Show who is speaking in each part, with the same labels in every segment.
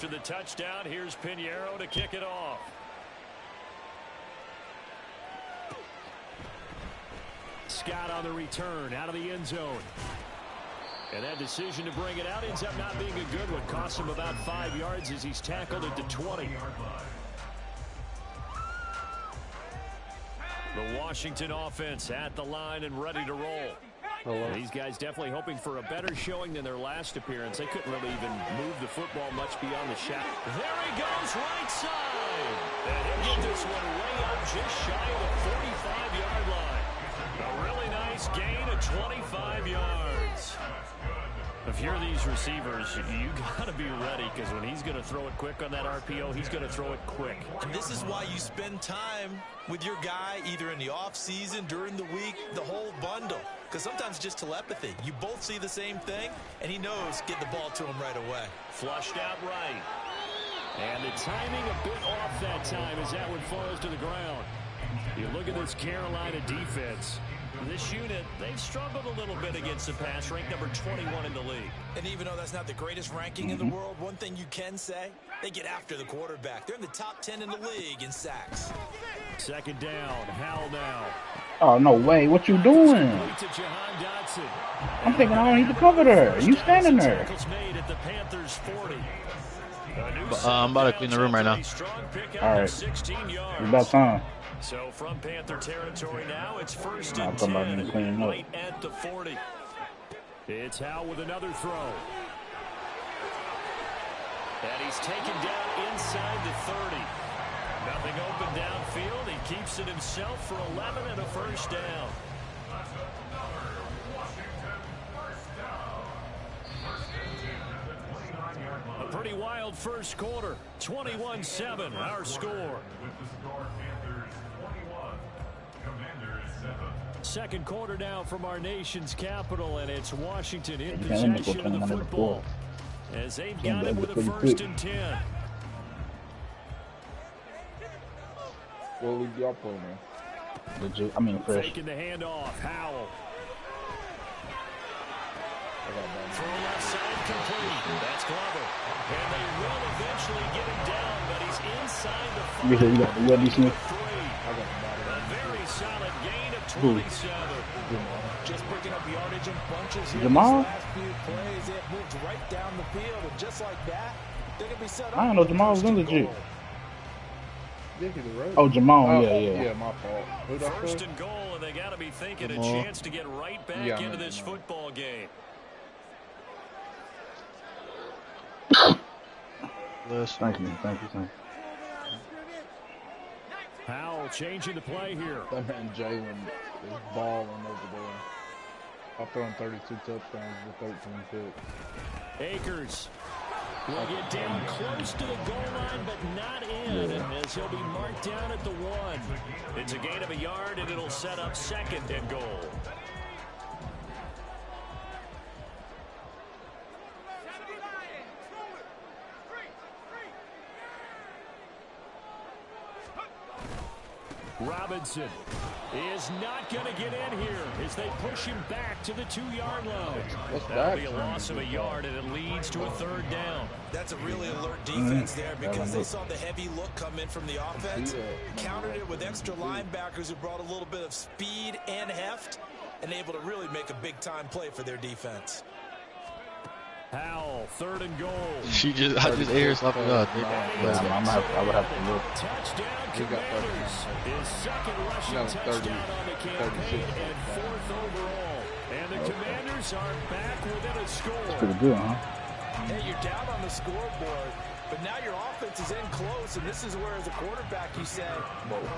Speaker 1: After the touchdown, here's Pinheiro to kick it off. Scott on the return out of the end zone. And that decision to bring it out ends up not being a good one. Costs him about 5 yards as he's tackled at the 20. The Washington offense at the line and ready to roll. These guys definitely hoping for a better showing than their last appearance. They couldn't really even move the football much beyond the shot. There he goes, right side. And he'll get this one way up just shy of the 45-yard line. A really nice gain of 25 yards. If you're these receivers, you got to be ready, because when he's going to throw it quick on that RPO, he's going to throw it quick.
Speaker 2: And this is why you spend time with your guy either in the offseason, during the week, the whole bundle. Because sometimes just telepathy. You both see the same thing, and he knows get the ball to him right away.
Speaker 1: Flushed out right. And the timing a bit off that time as that one falls to the ground. You look at this Carolina defense. This unit, they've struggled a little bit against the pass, ranked number 21 in the league.
Speaker 2: And even though that's not the greatest ranking in the world, one thing you can say, they get after the quarterback. They're in the top 10 in the league in sacks.
Speaker 1: Second down, Howell now.
Speaker 3: Oh, no way. What you doing? I'm thinking I don't need to cover her. You standing there.
Speaker 4: I'm about to clean the room right now.
Speaker 3: All right. It's about time.
Speaker 1: So from Panther territory now, it's first and 10 right at the 40. It's Howell with another throw. And he's taken down inside the 30. Nothing open downfield. He keeps it himself for 11 and a first down. A pretty wild first quarter. 21-7, our score. Second quarter now from our nation's capital, and it's Washington in possession of the football as they've got it with a first and 10.
Speaker 5: What league y'all playing in?
Speaker 3: Legit. I mean, fresh.
Speaker 1: Taking the handoff, Howell. Throw left side complete. That's Glover. And they will eventually get him down, but he's inside the 5.
Speaker 3: You got the Wendy Smith.
Speaker 1: A very solid gain of 27.
Speaker 2: Just picking up yardage in bunches here.
Speaker 3: Jamal?
Speaker 2: Last few plays, it moved right down the field, and just like that, they're going to be set up.
Speaker 3: I don't know. Jamal was legit. Oh, Jamal,
Speaker 5: yeah, my fault.
Speaker 1: First and goal, and they got to be thinking a chance to get right back into this football game.
Speaker 3: Thank you.
Speaker 1: Howell changing the play here.
Speaker 5: That man Jalen is balling over there. I've thrown 32 touchdowns with 13 picks.
Speaker 1: Akers will get down close to the goal line, but not in, as he'll be marked down at the 1. It's a gain of a yard, and it'll set up second and goal. Robinson is not going to get in here as they push him back to the 2-yard line. That'll be a loss of a yard, and it leads to a third down.
Speaker 2: That's a really alert defense there, because they saw the heavy look come in from the offense, countered it with extra linebackers who brought a little bit of speed and heft, and able to really make a big-time play for their defense.
Speaker 1: Howell, third and goal.
Speaker 4: I just ate her something up.
Speaker 3: I would have to look.
Speaker 1: Touchdown Commanders. His second rushing touchdown on the campaign and 4th overall. And the Commanders are back within a score.
Speaker 3: That's pretty good, huh?
Speaker 2: Hey, you're down on the scoreboard, but now your offense is in close, and this is where, as a quarterback, you say,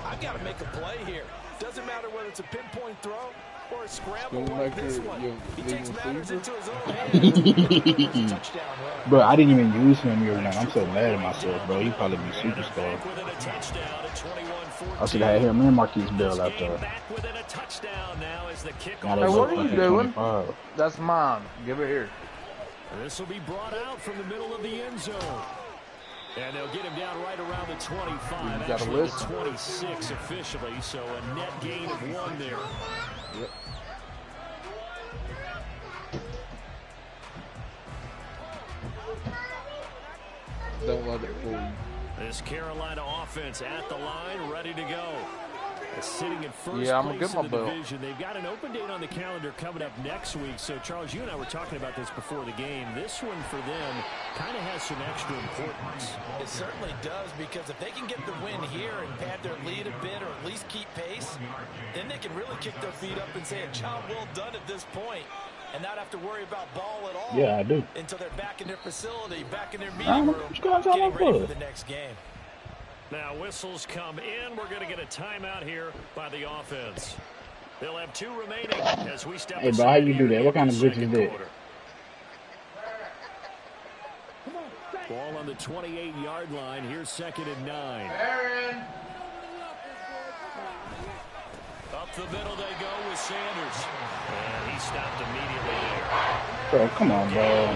Speaker 2: I've got to make a play here. Doesn't matter whether it's a pinpoint throw or a scramble like this one. He takes matters into his own hands.
Speaker 3: Bro, I didn't even use him here tonight. I'm so mad at myself, bro. He probably be superstar. I should have had him and Marquise Bell out there.
Speaker 5: Hey, what are you doing? That's mine. Give it here.
Speaker 1: This will be brought out from the middle of the end zone. And they'll get him down right around the 25, actually the 26 officially, so a net gain of 1 there.
Speaker 5: Yep. Don't let it fool you.
Speaker 1: This Carolina offense at the line, ready to go. Sitting in first
Speaker 5: I'm gonna
Speaker 1: place
Speaker 5: get my
Speaker 1: in the
Speaker 5: belt.
Speaker 1: division. They've got an open date on the calendar coming up next week. So, Charles, you and I were talking about this before the game. This one for them kind of has some extra importance.
Speaker 2: It certainly does, because if they can get the win here and pad their lead a bit, or at least keep pace, then they can really kick their feet up and say a job well done at this point, and not have to worry about ball at all.
Speaker 3: Yeah, I do.
Speaker 2: Until they're back in their facility, back in their meeting room,
Speaker 3: getting
Speaker 2: ready for the next game.
Speaker 1: Now whistles come in. We're going to get a timeout here by the offense. They'll have 2 remaining as we step.
Speaker 3: Hey, bro, how you do that? What kind of glitch is that?
Speaker 1: Ball on the 28-yard line. Here's 2nd and 9.
Speaker 6: Aaron.
Speaker 1: Up the middle they go with Sanders. And he stopped immediately there.
Speaker 3: Bro, come on, bro.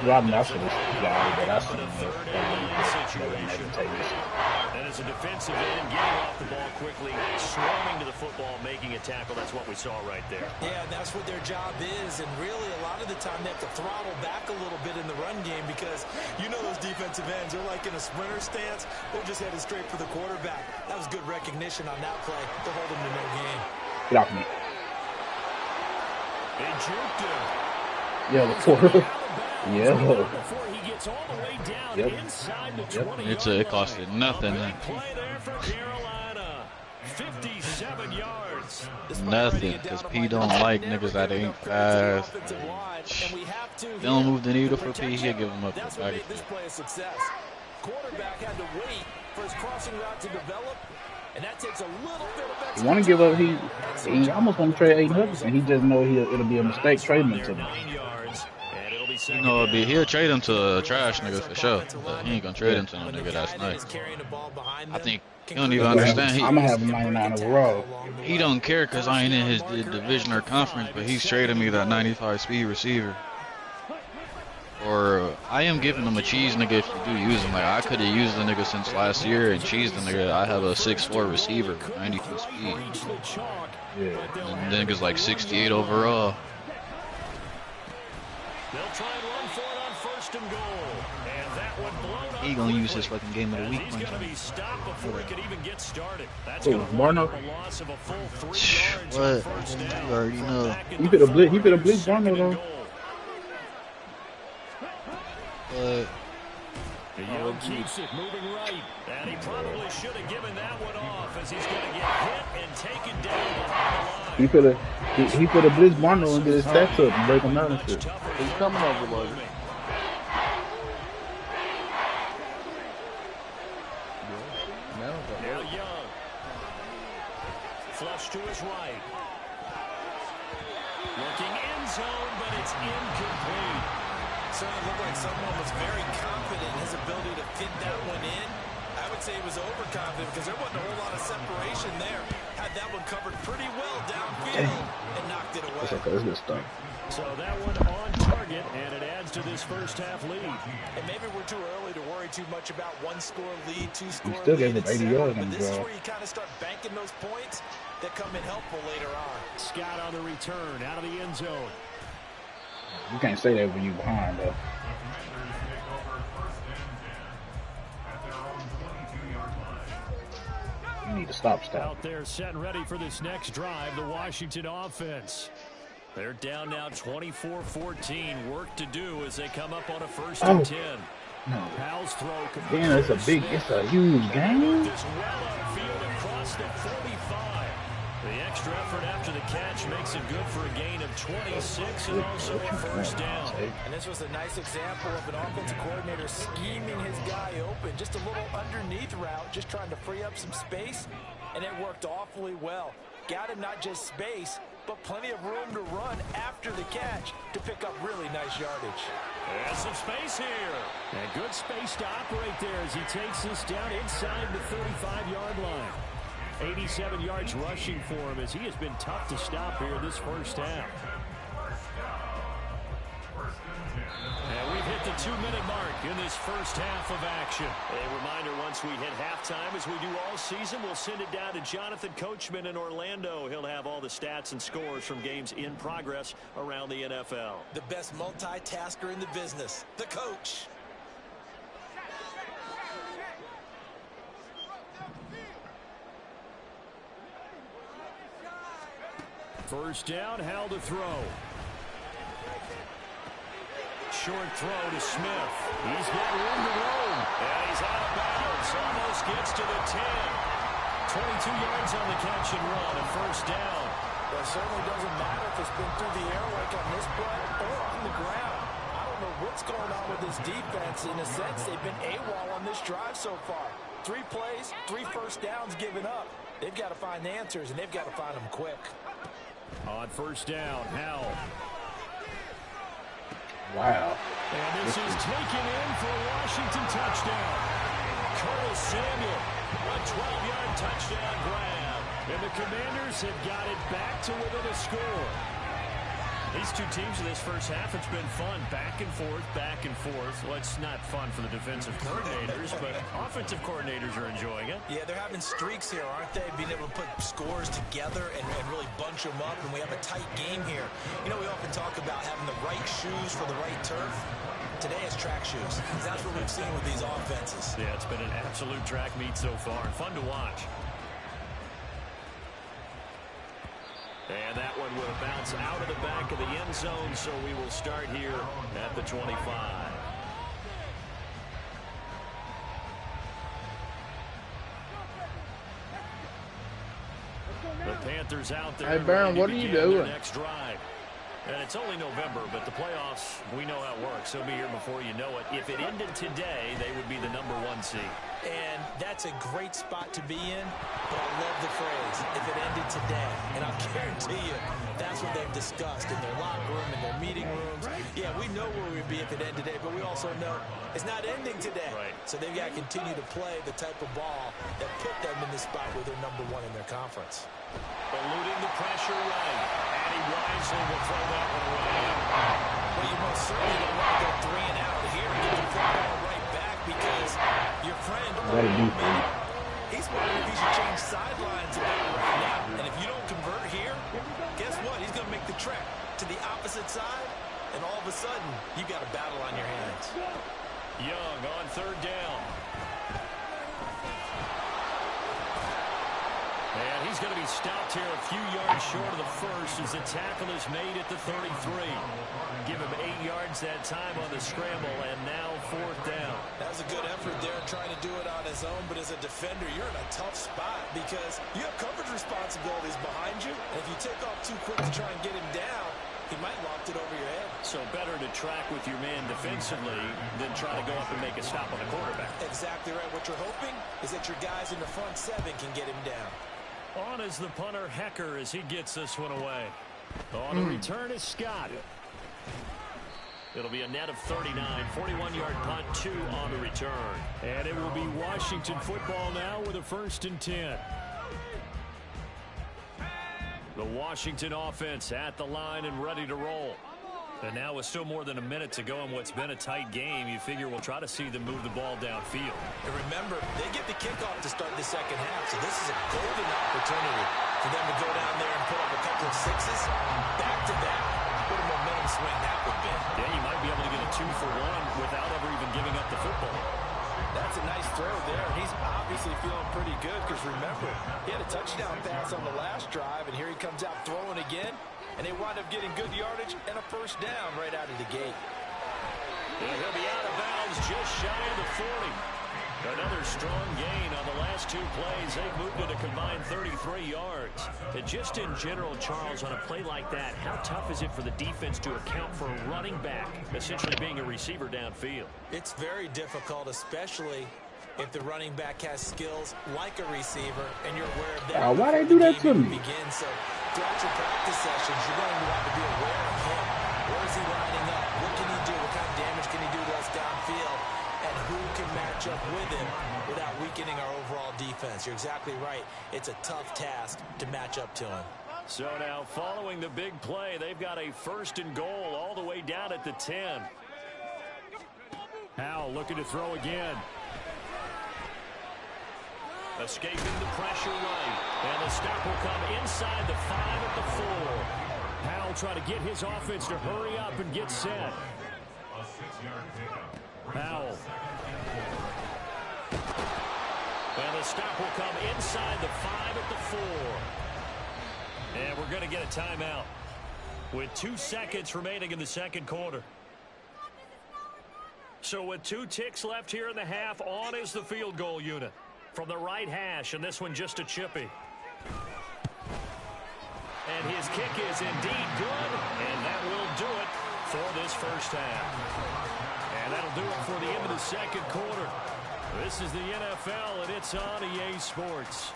Speaker 3: Rob Nelson is guy that I see.
Speaker 1: And as a defensive end, getting off the ball quickly, swarming to the football, making a tackle. That's what we saw right there.
Speaker 2: Yeah, that's what their job is. And really, a lot of the time, they have to throttle back a little bit in the run game, because you know those defensive ends, they're like in a sprinter stance. They're just headed straight for the quarterback. That was good recognition on that play to hold them to no gain.
Speaker 3: Get off me.
Speaker 1: They juked him.
Speaker 3: Yeah, yeah.
Speaker 1: Before he gets all the way down inside the 20.
Speaker 4: It costed nothing.
Speaker 1: Play there for Carolina. 57 yards.
Speaker 4: Nothing, because P don't like niggas that ain't fast. They don't move the needle for P, he'll give them up
Speaker 2: That's
Speaker 4: the
Speaker 2: what
Speaker 4: package.
Speaker 2: made this play a success. Quarterback had to wait for his crossing route to develop, and that takes a little bit of extra.
Speaker 3: He want to give up. He almost want to trade Aiden Hutchinson. He just know it'll be a mistake trading him to him.
Speaker 1: 9 yards, and it'll be
Speaker 4: You know, he'll trade him to a trash nigga for sure. But he ain't gonna trade him to no nigga that's nice. I think he don't even understand.
Speaker 3: I'm gonna have him 99 overall.
Speaker 4: He don't care because I ain't in his division or conference, but he's trading me that 95 speed receiver. Or I am giving him a cheese nigga if you do use him. Like, I could have used the nigga since last year and cheesed the nigga. I have a 6'4 receiver with 92 speed.
Speaker 3: Yeah.
Speaker 4: And the nigga's like 68 overall.
Speaker 1: They'll try and run for it on 1st and goal. And that one blown up.
Speaker 4: He gonna use his fucking game of the week.
Speaker 1: He's going to be stopped before he could even get started. That's
Speaker 3: Oh,
Speaker 1: going to
Speaker 3: Barno.
Speaker 1: a loss of a full 3 yards on
Speaker 4: What?
Speaker 1: 1st down.
Speaker 4: You already know.
Speaker 3: He could have blitzed Barno though.
Speaker 4: But
Speaker 1: The Young keeps it moving right. And he probably should have given that one off, as he's going to get hit and taken down behind the line.
Speaker 3: He could have blitzed Barno and get his stats up and break him out and shit.
Speaker 5: He's coming over, buddy.
Speaker 1: Now Young. Flush to his right. Looking end zone, but it's incomplete.
Speaker 2: Certainly looked like someone was very confident in his ability to fit that one in. I would say he was overconfident, because there wasn't a whole lot of separation there. Had that one covered pretty well downfield and knocked it away.
Speaker 3: It's okay, it's good stuff.
Speaker 1: So that one on target, and it adds to this first half lead.
Speaker 2: And maybe we're too early to worry too much about 1-score lead, 2-score lead.
Speaker 3: still gave him 80 yards on
Speaker 2: But
Speaker 3: the
Speaker 2: this is
Speaker 3: drive.
Speaker 2: where you kind of start banking those points that come in helpful later on.
Speaker 1: Scott on the return, out of the end zone.
Speaker 3: You can't say that when you behind though. You need to stop.
Speaker 1: Out there set and ready for this next drive, the Washington offense. They're down now 24-14. Work to do as they come up on a 1st and 10.
Speaker 3: No.
Speaker 1: Powell's throw.
Speaker 3: Damn, it's a huge game.
Speaker 1: This well outfield across the 45. The extra effort after the catch makes it good for a gain of 26 and also a 1st down.
Speaker 2: And this was a nice example of an offensive coordinator scheming his guy open. Just a little underneath route, just trying to free up some space, and it worked awfully well. Got him not just space, but plenty of room to run after the catch to pick up really nice yardage.
Speaker 1: There's some space here. And good space to operate there as he takes this down inside the 35-yard line. 87 yards rushing for him, as he has been tough to stop here this first half. And we've hit the 2-minute mark in this first half of action. A reminder, once we hit halftime, as we do all season, we'll send it down to Jonathan Coachman in Orlando. He'll have all the stats and scores from games in progress around the NFL.
Speaker 2: The best multitasker in the business, the coach.
Speaker 1: First down, Howell to throw. Short throw to Smith. He's got room to roam. And he's out of bounds. Almost gets to the 10. 22 yards on the catch and run. A first down.
Speaker 2: Well, it certainly doesn't matter if it's been through the air like on this play or on the ground. I don't know what's going on with this defense. In a sense, they've been AWOL on this drive so far. 3 plays, 3 first downs given up. They've got to find answers, and they've got to find them quick.
Speaker 1: On first down, Howell.
Speaker 3: Wow.
Speaker 1: And this is taken in for a Washington touchdown. Curtis Samuel, a 12-yard touchdown grab. And the Commanders have got it back to within a score. These two teams in this first half, it's been fun. Back and forth, back and forth. Well, it's not fun for the defensive coordinators, but offensive coordinators are enjoying it.
Speaker 2: Yeah, they're having streaks here, aren't they? Being able to put scores together and really bunch them up, and we have a tight game here. You know, we often talk about having the right shoes for the right turf. Today it's track shoes. That's what we've seen with these offenses.
Speaker 1: Yeah, it's been an absolute track meet so far, and fun to watch. And that one will bounce out of the back of the end zone, so we will start here at the 25. The Panthers out there.
Speaker 5: Hey, Baron, what are you doing?
Speaker 1: Next drive. And it's only November, but the playoffs, we know how it works. They'll be here before you know it. If it ended today, they would be the #1 seed.
Speaker 2: And that's a great spot to be in, but I love the phrase, if it ended today. And I'll guarantee you, that's what they've discussed in their locker room, in their meeting rooms. Yeah, we know where we'd be if it ended today, but we also know it's not ending today.
Speaker 1: Right.
Speaker 2: So they've got to continue to play the type of ball that put them in the spot where they're #1 in their conference.
Speaker 1: Eluding the pressure right. And he wisely will throw that one away.
Speaker 2: Well, you most certainly don't want to go 3 and out here and get the football right back because your friend, he's wondering if he should change sidelines about right now. And if you don't convert here, guess what? He's going to make the trek to the opposite side, and all of a sudden, you've got a battle on your hands.
Speaker 1: Young on third down. And he's going to be stopped here a few yards short of the first as the tackle is made at the 33. Give him 8 yards that time on the scramble, and now 4th down.
Speaker 2: That was a good effort there trying to do it on his own, but as a defender, you're in a tough spot because you have coverage responsibilities behind you, and if you take off too quick to try and get him down, he might loft it over your head.
Speaker 1: So better to track with your man defensively than try to go up and make a stop on the quarterback.
Speaker 2: Exactly right. What you're hoping is that your guys in the front 7 can get him down.
Speaker 1: On is the punter, Hecker, as he gets this one away. On the return is Scott. It'll be a net of 39, 41-yard punt, 2 on the return. And it will be Washington football now with a 1st and 10. The Washington offense at the line and ready to roll. And now with still more than a minute to go in what's been a tight game, you figure we'll try to see them move the ball downfield.
Speaker 2: And remember, they get the kickoff to start the second half, so this is a golden opportunity for them to go down there and put up a couple of 6s. Back-to-back, what a momentum swing that would be.
Speaker 1: Yeah, you might be able to get a 2-for-1 without ever even giving up the football.
Speaker 2: That's a nice throw there. He's obviously feeling pretty good because remember, he had a touchdown pass on the last drive, and here he comes out throwing again. And they wind up getting good yardage and a 1st down right out of the gate.
Speaker 1: And he'll be out of bounds just shy of the 40. Another strong gain on the last 2 plays. They've moved it a combined 33 yards. And just in general, Charles, on a play like that, how tough is it for the defense to account for a running back essentially being a receiver downfield?
Speaker 2: It's very difficult, especially if the running back has skills like a receiver and you're aware of that.
Speaker 3: Why they do that to me?
Speaker 2: So throughout your practice sessions, you're going to want to be aware of him. Where is he lining up? What can he do? What kind of damage can he do to us downfield? And who can match up with him without weakening our overall defense? You're exactly right. It's a tough task to match up to him.
Speaker 1: So now following the big play, they've got a 1st and goal all the way down at the 10. Howell looking to throw again. Escaping the pressure right. And the stop will come inside the 5 at the 4. Howell trying to get his offense to hurry up and get set. Howell. And the stop will come inside the 5 at the 4. And we're going to get a timeout with 2 seconds remaining in the second quarter. So with 2 ticks left here in the half, on is the field goal unit from the right hash, and this one just a chippy. And his kick is indeed good, and that will do it for this first half. And that'll do it for the end of the second quarter. This is the NFL, and it's on EA Sports.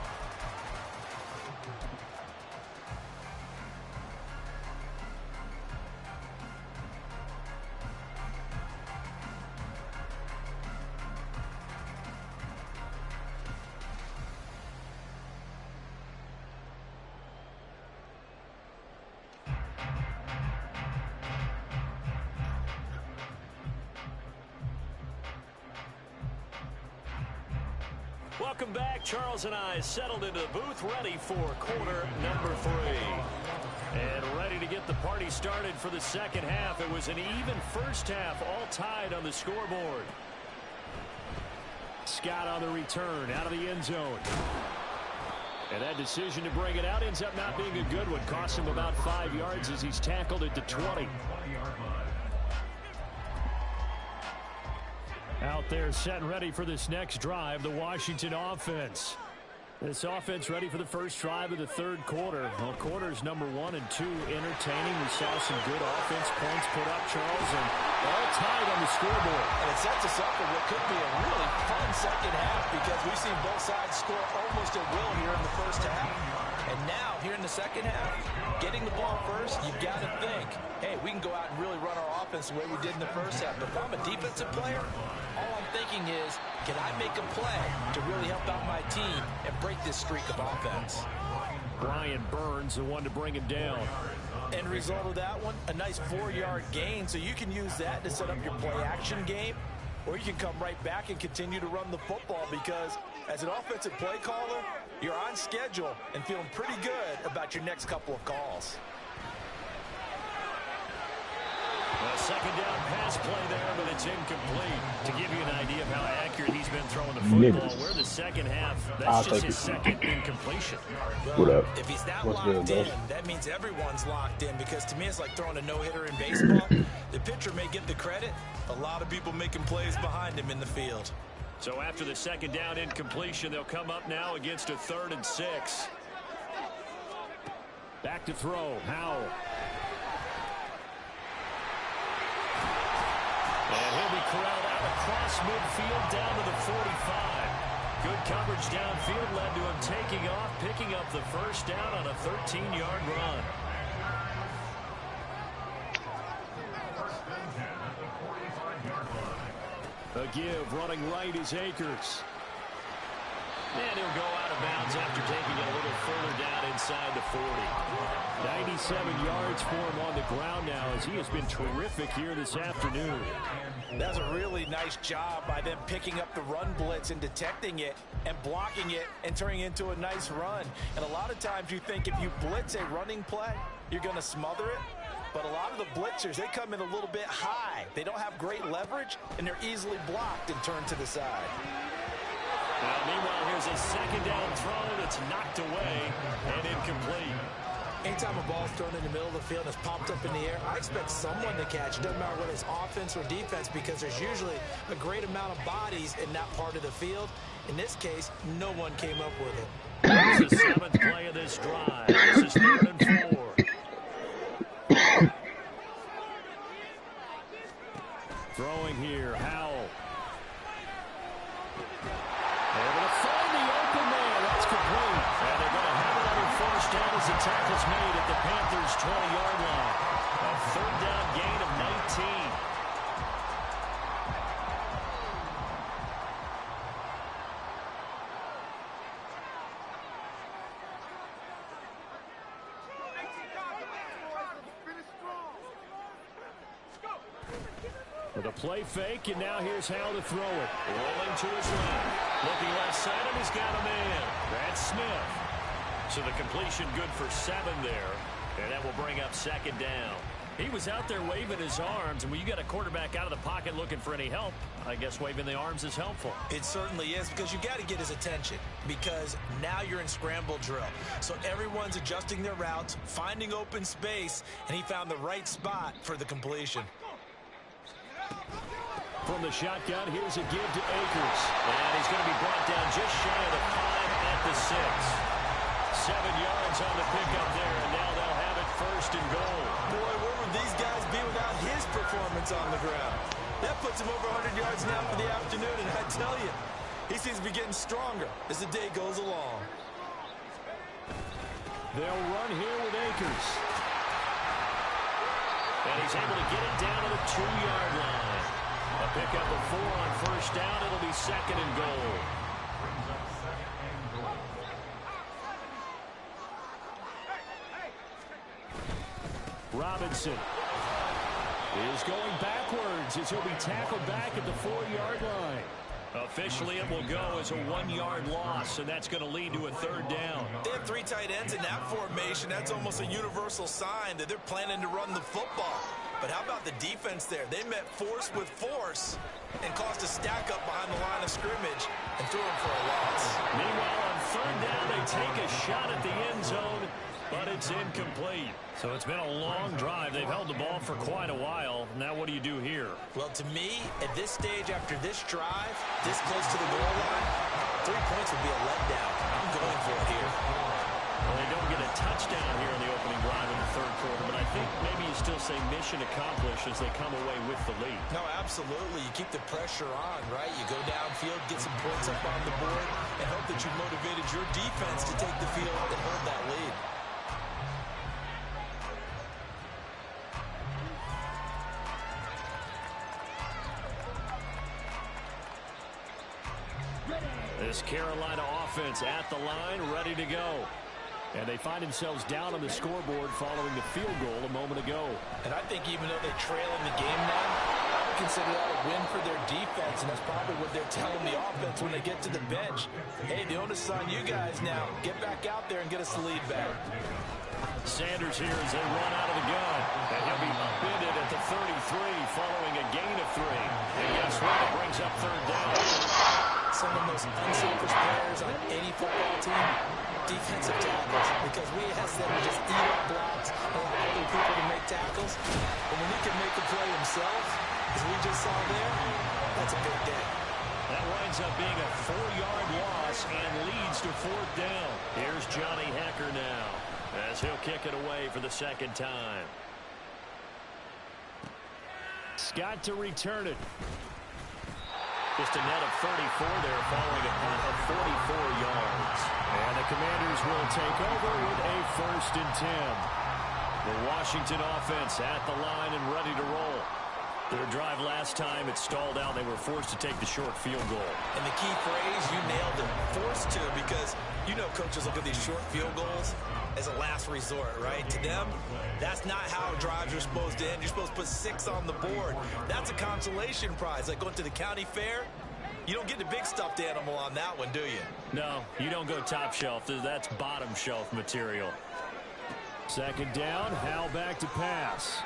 Speaker 1: Welcome back. Charles and I settled into the booth, ready for quarter number 3. And ready to get the party started for the second half. It was an even first half, all tied on the scoreboard. Scott on the return, out of the end zone. And that decision to bring it out ends up not being a good one. Costs him about 5 yards as he's tackled it to 20. Out there set and ready for this next drive, the Washington offense. This offense ready for the first drive of the third quarter. Well, quarters number 1 and 2 entertaining. We saw some good offense points put up, Charles, and all tied on the scoreboard.
Speaker 2: And it sets us up for what could be a really fun second half because we've seen both sides score almost at will here in the first half. And now, here in the second half, getting the ball first, you've got to think, hey, we can go out and really run our offense the way we did in the first half. But if I'm a defensive player, all I'm thinking is, can I make a play to really help out my team and break this streak of offense?
Speaker 1: Brian Burns, the one to bring him down.
Speaker 2: End result of that one, a nice 4-yard gain. So you can use that to set up your play-action game, or you can come right back and continue to run the football because as an offensive play caller, you're on schedule and feeling pretty good about your next couple of calls.
Speaker 1: A second down pass play there, but it's incomplete. To give you an idea of how accurate he's been throwing the football, we're the second half. That's just his second incompletion.
Speaker 3: What up?
Speaker 2: If he's that locked in, that means everyone's locked in because to me it's like throwing a no-hitter in baseball. The pitcher may get the credit. A lot of people making plays behind him in the field.
Speaker 1: So after the second down incompletion, they'll come up now against a 3rd and 6. Back to throw, Howell. And he'll be corralled out across midfield down to the 45. Good coverage downfield led to him taking off, picking up the first down on a 13-yard run. A give, running right is Akers. And he'll go out of bounds after taking it a little further down inside the 40. 97 yards for him on the ground now as he has been terrific here this afternoon.
Speaker 2: That's a really nice job by them picking up the run blitz and detecting it and blocking it and turning it into a nice run. And a lot of times you think if you blitz a running play, you're going to smother it. But a lot of the blitzers, they come in a little bit high. They don't have great leverage, and they're easily blocked and turned to the side.
Speaker 1: Now, meanwhile, here's a second down throw that's knocked away and incomplete.
Speaker 2: Anytime a ball's thrown in the middle of the field and it's popped up in the air, I expect someone to catch it. Doesn't matter whether it's offense or defense because there's usually a great amount of bodies in that part of the field. In this case, no one came up with it.
Speaker 1: This is the 7th play of this drive. This is 3rd and 4. Throwing here, Howell. Able to find the open man. That's complete. And they're going to have it on first down as the tackle's made at the Panthers' 20-yard line. A 3rd down gain of 19. With a play fake, and now here's Howell to throw it. Rolling to his left. Looking left side, and he's got a man. That's Smith. So the completion good for 7 there. And that will bring up second down. He was out there waving his arms, and when you got a quarterback out of the pocket looking for any help, I guess waving the arms is helpful.
Speaker 2: It certainly is, because you got to get his attention, because now you're in scramble drill. So everyone's adjusting their routes, finding open space, and he found the right spot for the completion.
Speaker 1: From the shotgun, here's a give to Akers. And he's going to be brought down just shy of the 5 at the 6. 7 yards on the pickup there, and now they'll have it first and goal.
Speaker 2: Boy, where would these guys be without his performance on the ground? That puts him over 100 yards now for the afternoon, and I tell you, he seems to be getting stronger as the day goes along.
Speaker 1: They'll run here with Akers. And he's able to get it down to the 2-yard line. A pickup of 4 on first down. It'll be second and goal. Robinson is going backwards as he'll be tackled back at the 4-yard line. Officially, it will go as a 1-yard loss, and that's going to lead to a 3rd down.
Speaker 2: They have 3 tight ends in that formation. That's almost a universal sign that they're planning to run the football. But how about the defense there? They met force with force and caused a stack up behind the line of scrimmage and threw him for a loss.
Speaker 1: Meanwhile, on 3rd down, they take a shot at the end zone, but it's incomplete. So it's been a long drive. They've held the ball for quite a while. Now what do you do here?
Speaker 2: Well, to me, at this stage after this drive, this close to the goal line, 3 points would be a letdown. I'm going for it here.
Speaker 1: Well, they don't get a touchdown here in the opening drive in the 3rd quarter, but I think maybe you still say mission accomplished as they come away with the lead.
Speaker 2: No, absolutely. You keep the pressure on, right? You go downfield, get some points up on the board, and hope that you've motivated your defense to take the field and hold that lead.
Speaker 1: This Carolina offense at the line, ready to go. And they find themselves down on the scoreboard following the field goal a moment ago.
Speaker 2: And I think even though they trail in the game now, I would consider that a win for their defense, and that's probably what they're telling the offense when they get to the bench. Hey, the onus is on you guys now. Get back out there and get us the lead back.
Speaker 1: Sanders here as they run out of the gun. And he'll be upended at the 33 following a gain of 3. And guess what? It brings up 3rd down.
Speaker 2: Some of the most unselfish players on any football team, defensive tackles, because we ask them to just eat up blocks, allow other people to make tackles. But when he can make a play himself, as we just saw there, that's a big day.
Speaker 1: That winds up being a 4-yard loss and leads to 4th down. Here's Johnny Hekker now as he'll kick it away for the 2nd time. Scott to return it. Just a net of 34 there following a punt of 44 yards. And the Commanders will take over with a 1st and 10. The Washington offense at the line and ready to roll. Their drive last time, it stalled out. They were forced to take the short field goal.
Speaker 2: And the key phrase, you nailed it, forced to, because you know coaches look at these short field goals as a last resort, right? To them, that's not how drives are supposed to end. You're supposed to put 6 on the board. That's a consolation prize. Like going to the county fair, you don't get the big stuffed animal on that one, do you?
Speaker 1: No, you don't go top shelf. That's bottom shelf material. 2nd down, Hal back to pass.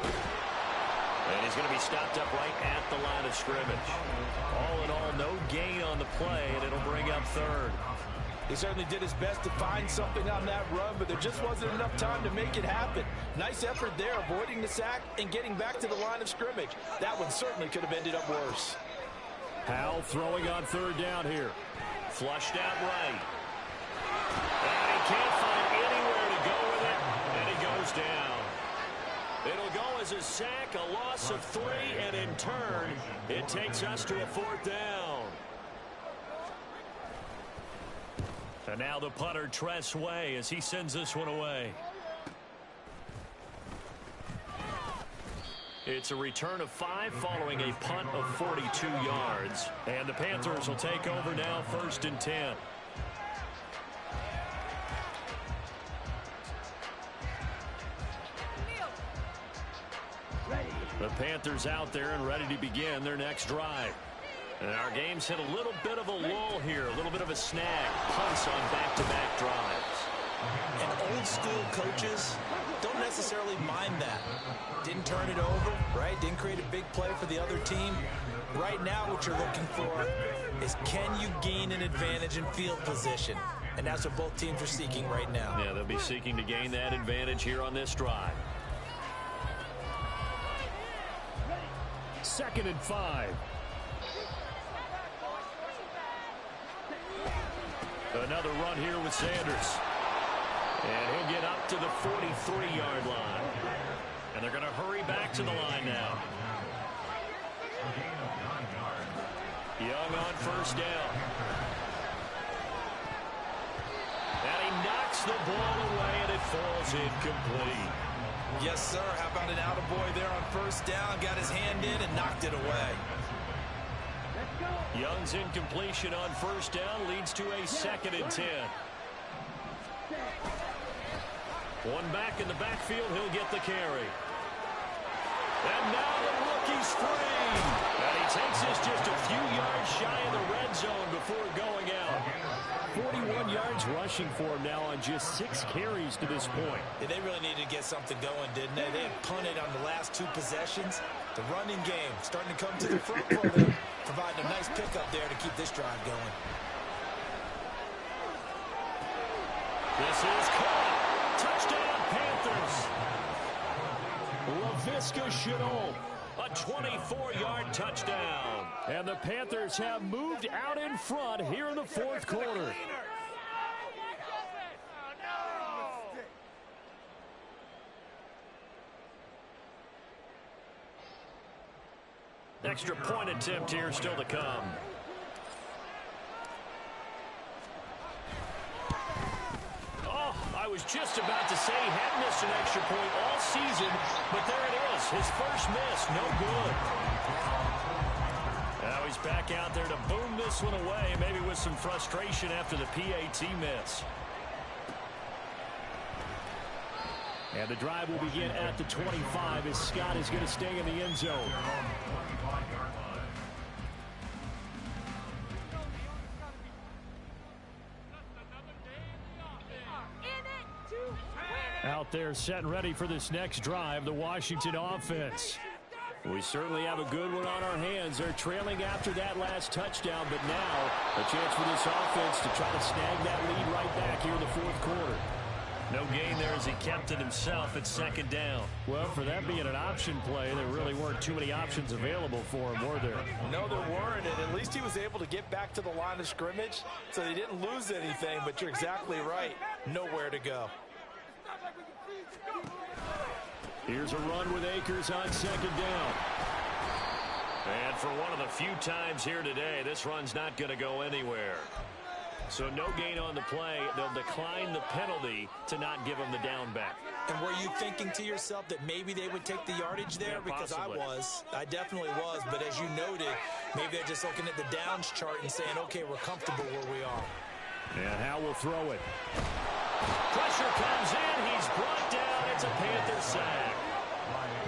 Speaker 1: And he's going to be stopped up right at the line of scrimmage. All in all, no gain on the play, and it'll bring up 3rd.
Speaker 2: He certainly did his best to find something on that run, but there just wasn't enough time to make it happen. Nice effort there, avoiding the sack and getting back to the line of scrimmage. That one certainly could have ended up worse.
Speaker 1: Hal throwing on 3rd down here. Flushed out right. And he can't find anywhere to go with it, and he goes down. It'll go as a sack, a loss of 3, and in turn, it takes us to a 4th down. And now the punter, Tress Way, as he sends this one away. It's a return of 5 following a punt of 42 yards. And the Panthers will take over now, 1st and 10. The Panthers out there and ready to begin their next drive. And our game's hit a little bit of a lull here, a little bit of a snag. Punts on back-to-back drives.
Speaker 2: And old school coaches don't necessarily mind that. Didn't turn it over, right? Didn't create a big play for the other team. Right now what you're looking for is, can you gain an advantage in field position? And that's what both teams are seeking right now.
Speaker 1: Yeah, they'll be seeking to gain that advantage here on this drive. 2nd and 5. Another run here with Sanders. And he'll get up to the 43-yard line. And they're going to hurry back to the line now. Young on 1st down. And he knocks the ball away, and it falls incomplete.
Speaker 2: Yes, sir. How about an attaboy there on 1st down? Got his hand in and knocked it away.
Speaker 1: Young's incompletion on 1st down leads to a 2nd and 10. One back in the backfield. He'll get the carry. And now the rookie's free. And he takes this just a few yards shy of the red zone before going out. 41 yards rushing for him now on just 6 carries to this point.
Speaker 2: Yeah, they really needed to get something going, didn't they? They had punted on the last 2 possessions. The running game starting to come to the front for them, providing a nice pickup there to keep this drive going.
Speaker 1: This is caught. Touchdown, Panthers. Laviska Shenault, a 24-yard touchdown. And the Panthers have moved out in front here in the 4th quarter. Extra point attempt here still to come. I was just about to say he hadn't missed an extra point all season, but there it is. His first miss, no good. Now he's back out there to boom this one away, maybe with some frustration after the PAT miss. And the drive will begin at the 25 as Scott is going to stay in the end zone. Out there set and ready for this next drive, the Washington offense. We certainly have a good one on our hands. They're trailing after that last touchdown, but now a chance for this offense to try to snag that lead right back here in the 4th quarter. No gain there as he kept it himself at 2nd down. Well, for that being an option play, there really weren't too many options available for him, were there?
Speaker 2: No, there weren't, and at least he was able to get back to the line of scrimmage, so they didn't lose anything, but you're exactly right. Nowhere to go.
Speaker 1: Here's a run with Akers on 2nd down. And for one of the few times here today, this run's not going to go anywhere. So no gain on the play. They'll decline the penalty to not give him the down back.
Speaker 2: And were you thinking to yourself that maybe they would take the yardage there?
Speaker 1: Yeah,
Speaker 2: because
Speaker 1: possibly.
Speaker 2: I definitely was. But as you noted, maybe they're just looking at the downs chart and saying, okay, we're comfortable where we are.
Speaker 1: And Howe will throw it. Pressure comes in. He's brought down. It's a Panther sack.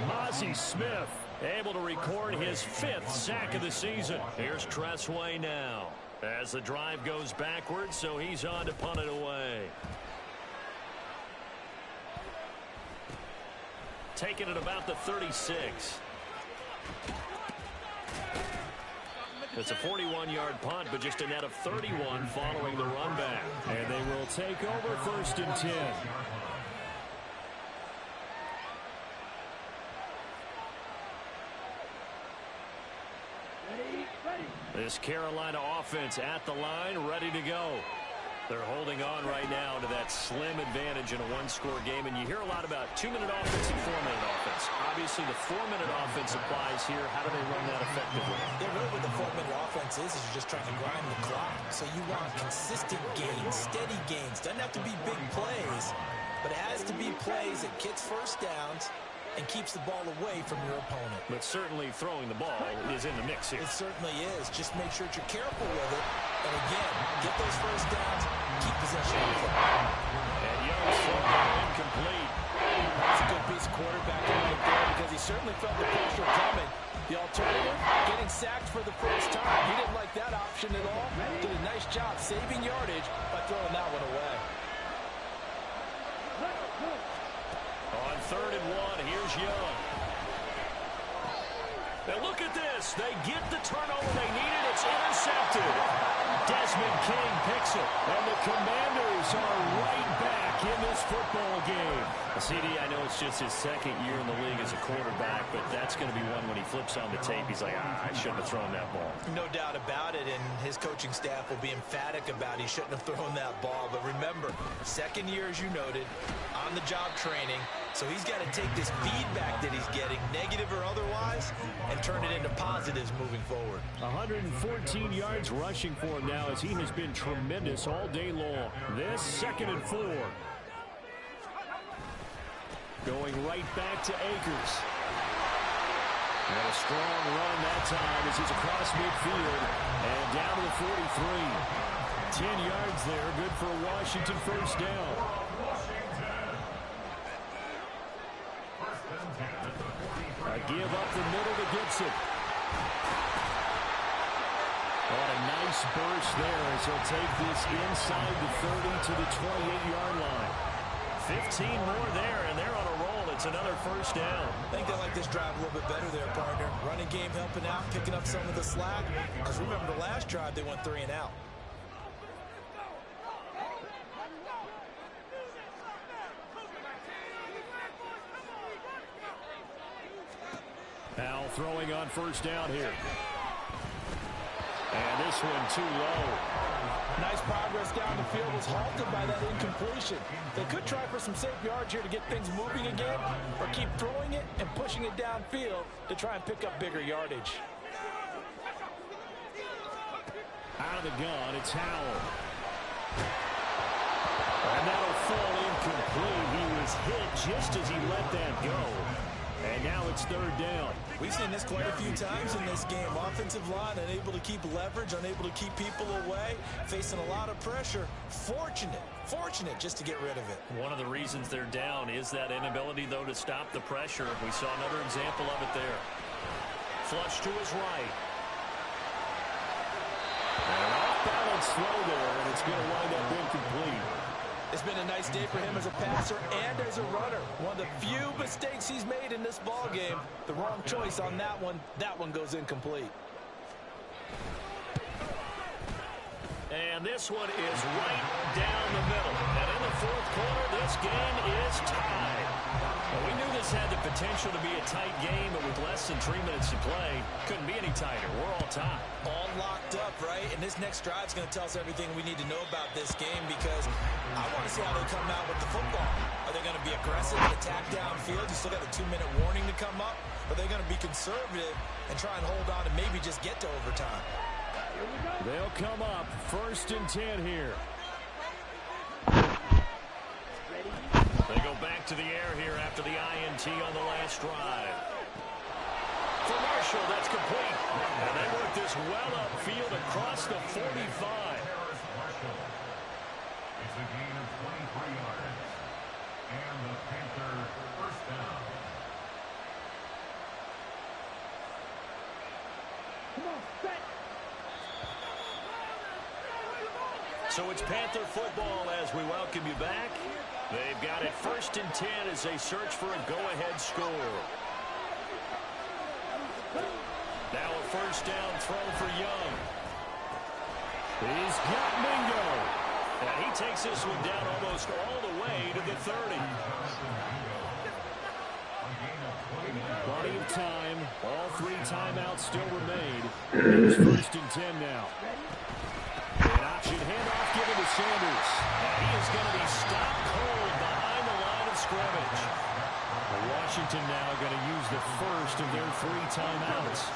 Speaker 1: Mozzie Smith able to record his 5th sack of the season. Here's Tressway now as the drive goes backwards, so he's on to punt it away. Taking it about the 36. It's a 41-yard punt, but just a net of 31 following the run back. And they will take over 1st and 10. This Carolina offense at the line, ready to go. They're holding on right now to that slim advantage in a 1-score game. And you hear a lot about 2-minute offense and 4-minute offense. Obviously, the 4-minute offense applies here. How do they run that effectively?
Speaker 2: Yeah, really what the 4-minute offense is you're just trying to grind the clock. So you want consistent gains, steady gains. Doesn't have to be big plays, but it has to be plays that gets first downs and keeps the ball away from your opponent.
Speaker 1: But certainly throwing the ball is in the mix here.
Speaker 2: It certainly is. Just make sure that you're careful with it. And again, get those first downs, keep possession of the football.
Speaker 1: And Young's throw incomplete.
Speaker 2: That's a good piece of quarterbacking right there because he certainly felt the pressure coming. The alternative, getting sacked for the first time. He didn't like that option at all. Did a nice job saving yardage by throwing that one away.
Speaker 1: On 3rd and 1, here's Young. Now look at this. They get the turnover they needed. It's intercepted. Desmond King picks it. And the Commanders are right back in this football game. CD, I know it's just his 2nd year in the league as a quarterback, but that's going to be one when he flips on the tape. He's like, I shouldn't have thrown that ball.
Speaker 2: No doubt about it, and his coaching staff will be emphatic about he shouldn't have thrown that ball. But remember, 2nd year, as you noted, on-the-job training. So he's got to take this feedback that he's getting, negative or otherwise, and turn it into positives moving forward.
Speaker 1: 114 yards rushing for him now as he has been tremendous all day long. This 2nd and 4. Going right back to Akers. And a strong run that time as he's across midfield and down to the 43. 10 yards there, good for a Washington 1st down. A give up the middle to Gibson. What a nice burst there as he'll take this inside the 30 to the 28-yard line. 15 more there, and they're on a roll. It's another 1st down.
Speaker 2: I think they like this drive a little bit better there, partner. Running game helping out, picking up some of the slack. Because remember, the last drive, they went 3 and out.
Speaker 1: Now throwing on 1st down here. And this one too low.
Speaker 2: Nice progress down the field was halted by that incompletion. They could try for some safe yards here to get things moving again, or keep throwing it and pushing it downfield to try and pick up bigger yardage.
Speaker 1: Out of the gun, it's Howell. And that'll fall incomplete. He was hit just as he let that go. And now it's 3rd down.
Speaker 2: We've seen this quite a few times in this game. Offensive line unable to keep leverage, unable to keep people away, facing a lot of pressure. Fortunate just to get rid of it.
Speaker 1: One of the reasons they're down is that inability, though, to stop the pressure. We saw another example of it there. Flush to his right. And an off-balance throw there, and it's going to wind up incomplete.
Speaker 2: It's been a nice day for him as a passer and as a runner. One of the few mistakes he's made in this ball game. The wrong choice on that one. That one goes incomplete.
Speaker 1: And this one is right down the middle. And in the 4th quarter, this game is tied. Well, we knew this had the potential to be a tight game, but with less than 3 minutes to play, couldn't be any tighter. We're all tied.
Speaker 2: All locked up, right? And this next drive is going to tell us everything we need to know about this game, because I want to see how they come out with the football. Are they going to be aggressive and attack downfield? You still got a 2-minute warning to come up. Or are they going to be conservative and try and hold on and maybe just get to overtime?
Speaker 1: They'll come up 1st and 10 here. They go back to the air here after the INT on the last drive. For Marshall, that's complete. And they work this well upfield across the 45.
Speaker 6: It's a gain of 23 yards. And the Panther 1st down.
Speaker 2: Come on, set.
Speaker 1: So it's Panther football as we welcome you back. They've got it 1st and 10 as they search for a go-ahead score. Now a 1st down throw for Young. He's got Mingo. And he takes this one down almost all the way to the 30. Plenty of time. All 3 timeouts still remain. It's 1st and 10 now. An option handoff given to Sanders. And he is going to be stopped cold behind the line of scrimmage. Washington now going to use the first of their 3 timeouts,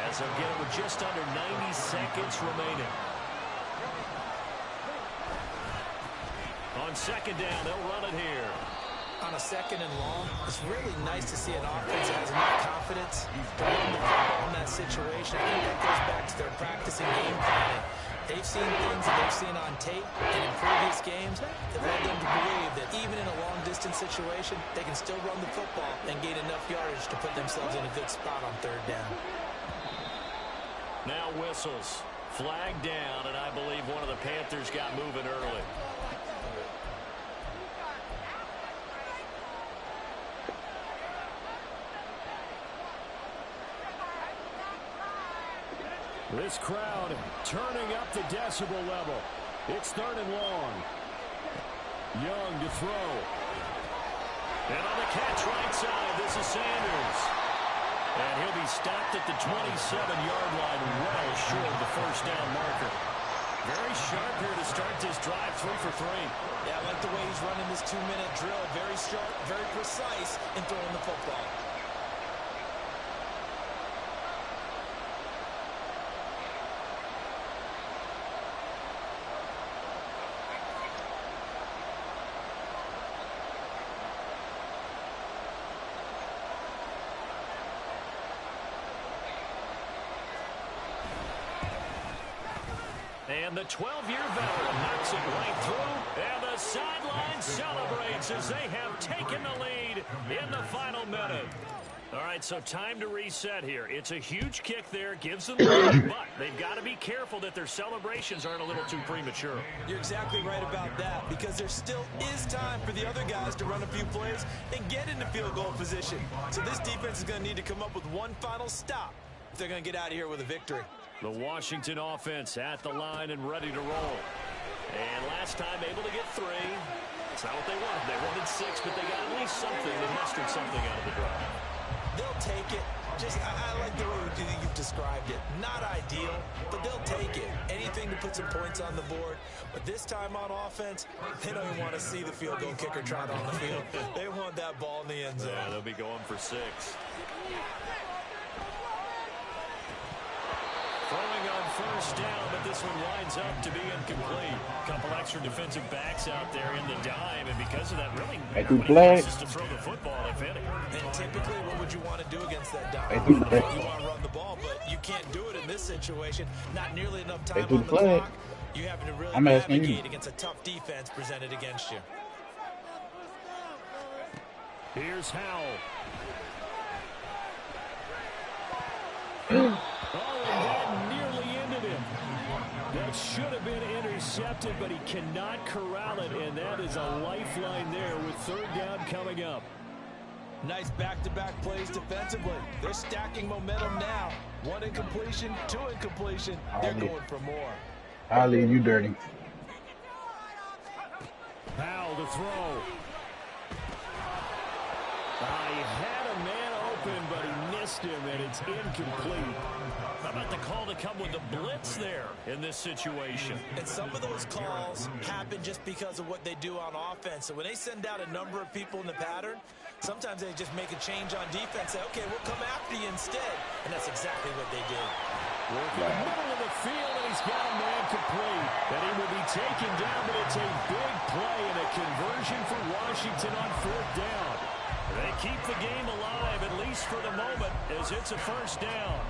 Speaker 1: as they'll get it with just under 90 seconds remaining. On 2nd down, they'll run it here.
Speaker 2: On a 2nd and long, it's really nice to see an offense that has enough confidence to run the football in that situation. I think that goes back to their practicing game planning. They've seen things that they've seen on tape and in previous games that led them to believe that even in a long-distance situation, they can still run the football and gain enough yardage to put themselves in a good spot on 3rd down.
Speaker 1: Now whistles. Flag down, and I believe one of the Panthers got moving early. This crowd turning up the decibel level. It's 3rd and long. Young to throw. And on the catch right side, this is Sanders. And he'll be stopped at the 27-yard line, well short of the first down marker. Very sharp here to start this drive, 3 for 3.
Speaker 2: Yeah, I like the way he's running this 2-minute drill. Very sharp, very precise in throwing the football.
Speaker 1: And the 12-year veteran knocks it right through. And the sideline celebrates as they have taken the lead in the final minute. All right, so time to reset here. It's a huge kick there, gives them the lead, but they've got to be careful that their celebrations aren't a little too premature.
Speaker 2: You're exactly right about that, because there still is time for the other guys to run a few plays and get into field goal position. So this defense is going to need to come up with one final stop if they're going to get out of here with a victory.
Speaker 1: The Washington offense at the line and ready to roll. And last time able to get 3. It's not what they wanted. They wanted 6, but they got at least something. They mustered something out of the drive.
Speaker 2: They'll take it. I like the way you've described it. Not ideal, but they'll take it. Anything to put some points on the board. But this time on offense, they don't even want to see the field goal kicker trot on the field. They want that ball in the end zone.
Speaker 1: Yeah, they'll be going for 6. Throwing on first down, but this one winds up to be incomplete. Couple extra defensive backs out there in the dime, and because of that, really just to throw the football, if any.
Speaker 2: And typically, what would you want to do against that dime? You want to run the ball, but you can't do it in this situation. Not nearly enough time on the clock. You having to really navigate against a tough defense presented against you.
Speaker 1: Here's Howell. That should have been intercepted, but he cannot corral it, and that is a lifeline there with 3rd down coming up.
Speaker 2: Nice back-to-back plays defensively. They're stacking momentum now. 1 incompletion, 2 incompletion. They're going for more.
Speaker 3: I'll leave you dirty.
Speaker 1: Powell to throw. He had a man open, but he missed him, and it's incomplete. How about the call to come with the blitz there in this situation?
Speaker 2: And some of those calls happen just because of what they do on offense. So when they send out a number of people in the pattern, sometimes they just make a change on defense. Say, okay, we'll come after you instead. And that's exactly what they did.
Speaker 1: Working the middle of the field, and he's got a man complete. And he will be taken down, but it's a big play and a conversion for Washington on 4th down. They keep the game alive, at least for the moment, as it's a first down.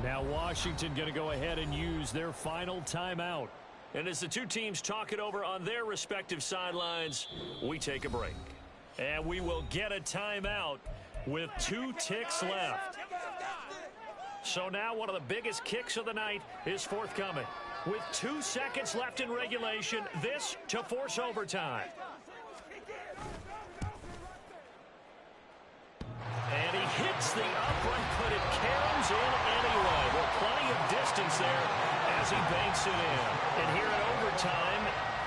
Speaker 1: Now Washington going to go ahead and use their final timeout. And as the two teams talk it over on their respective sidelines, we take a break. And we will get a timeout with 2 ticks left. So now one of the biggest kicks of the night is forthcoming. With 2 seconds left in regulation, this to force overtime. And he hits the upright, but it caroms in anyway. Well, plenty of distance there as he banks it in. And here in overtime,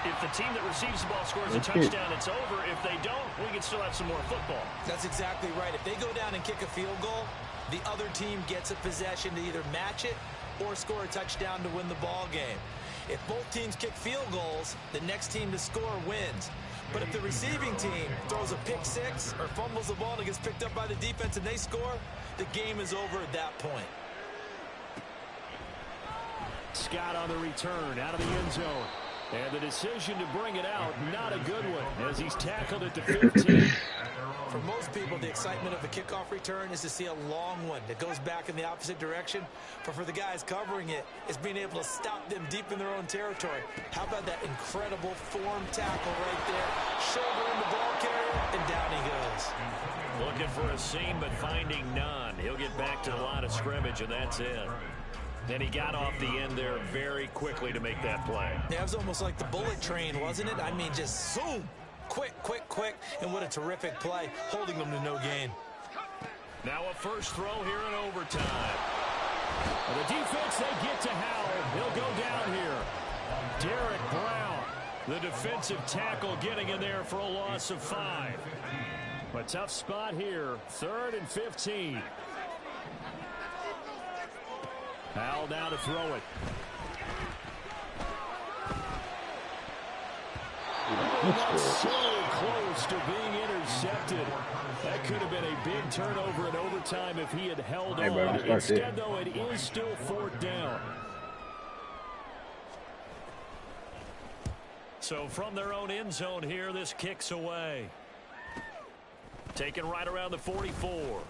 Speaker 1: if the team that receives the ball scores a touchdown, it's over. If they don't, we can still have some more football.
Speaker 2: That's exactly right. If they go down and kick a field goal, the other team gets a possession to either match it or score a touchdown to win the ball game. If both teams kick field goals, the next team to score wins. But if the receiving team throws a pick 6 or fumbles the ball and it gets picked up by the defense and they score, the game is over at that point.
Speaker 1: Scott on the return out of the end zone. And the decision to bring it out, not a good one, as he's tackled at the 15.
Speaker 2: For most people, the excitement of a kickoff return is to see a long one that goes back in the opposite direction. But for the guys covering it, it's being able to stop them deep in their own territory. How about that incredible form tackle right there? Shoulder in the ball carrier, and down he goes.
Speaker 1: Looking for a seam, but finding none. He'll get back to the line of scrimmage, and that's it. And he got off the end there very quickly to make that play.
Speaker 2: Yeah, it was almost like the bullet train, wasn't it? I mean, just zoom. Quick, quick, quick. And what a terrific play, holding them to no gain.
Speaker 1: Now a first throw here in overtime. And the defense, they get to Howell. He'll go down here. Derek Brown, the defensive tackle, getting in there for a loss of 5. A tough spot here, 3rd and 15. Howell now to throw it. So close to being intercepted. That could have been a big turnover in overtime if he had held on. Instead, though, it is still 4th down. So from their own end zone here, this kicks away. Taken right around the 44.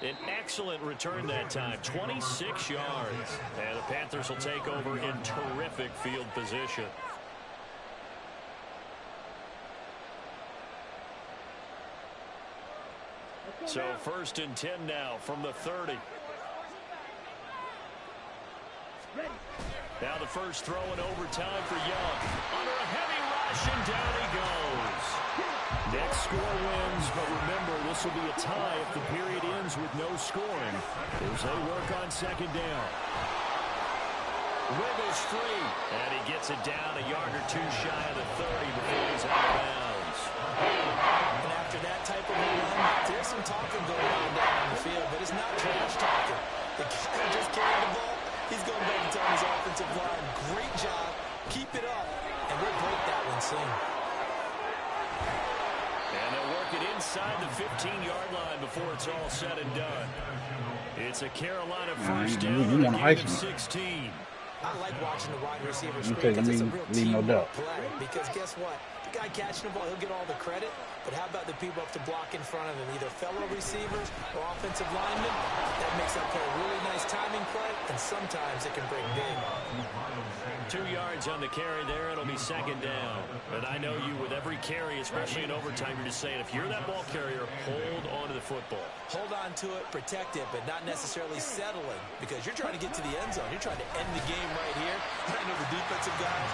Speaker 1: An excellent return that time, 26 yards. And the Panthers will take over in terrific field position. So 1st and 10 now from the 30. Now the first throw in overtime for Young. Under a heavy rush, and down he goes. Next score wins, but remember, this will be a tie if the period ends with no scoring as they work on 2nd down. Wiggles free, and he gets it down a yard or 2 shy of the 30 before he's out of bounds.
Speaker 2: And after that type of a run, there's some talking going on down on the field, but it's not trash talking. The guy who just carried the ball, he's going back and telling his offensive line, great job, keep it up, and we'll break that one soon.
Speaker 1: And they'll work it inside the 15-yard line before it's all said and done. It's a Carolina first down on the game of 16.
Speaker 2: I like watching the wide receiver screen because it's a real teamwork play. Because guess what? The guy catching the ball, he'll get all the credit. But how about the people up to block in front of him, either fellow receivers or offensive linemen? That makes that play a really nice timing play, and sometimes it can break big.
Speaker 1: 2 yards on the carry there. It'll be 2nd down. And I know you, with every carry, especially in overtime, you're just saying, if you're that ball carrier, hold on to the football.
Speaker 2: Hold on to it, protect it, but not necessarily settling, because you're trying to get to the end zone. You're trying to end the game right here. I know the defensive guys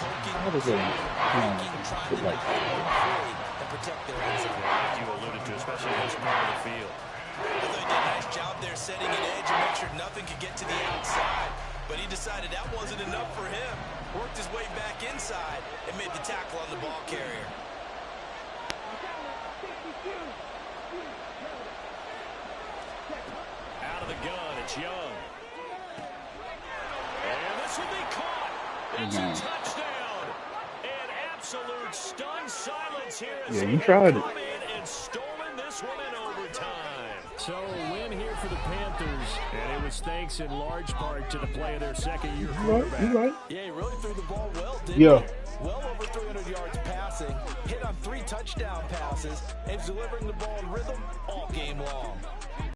Speaker 2: poking, trying to get the ball free and protect their end zone.
Speaker 1: You alluded to, especially in this part of the field.
Speaker 2: I thought he did a nice job there setting an edge and make sure nothing could get to the outside. But he decided that wasn't enough for him. Worked his way back inside and made the tackle on the ball carrier.
Speaker 1: Out of the gun, it's Young. And this will be caught. It's a touchdown. An absolute stunned silence here.
Speaker 3: Yeah, you tried it.
Speaker 1: And stolen this one in overtime. So a win here for the Panthers, and it was thanks in large part to the play of their second-year quarterback.
Speaker 3: You're right.
Speaker 2: Yeah, he really threw the ball well, didn't he?
Speaker 3: Yeah.
Speaker 2: Well over 300 yards passing, hit on 3 touchdown passes, and delivering the ball in rhythm all game long.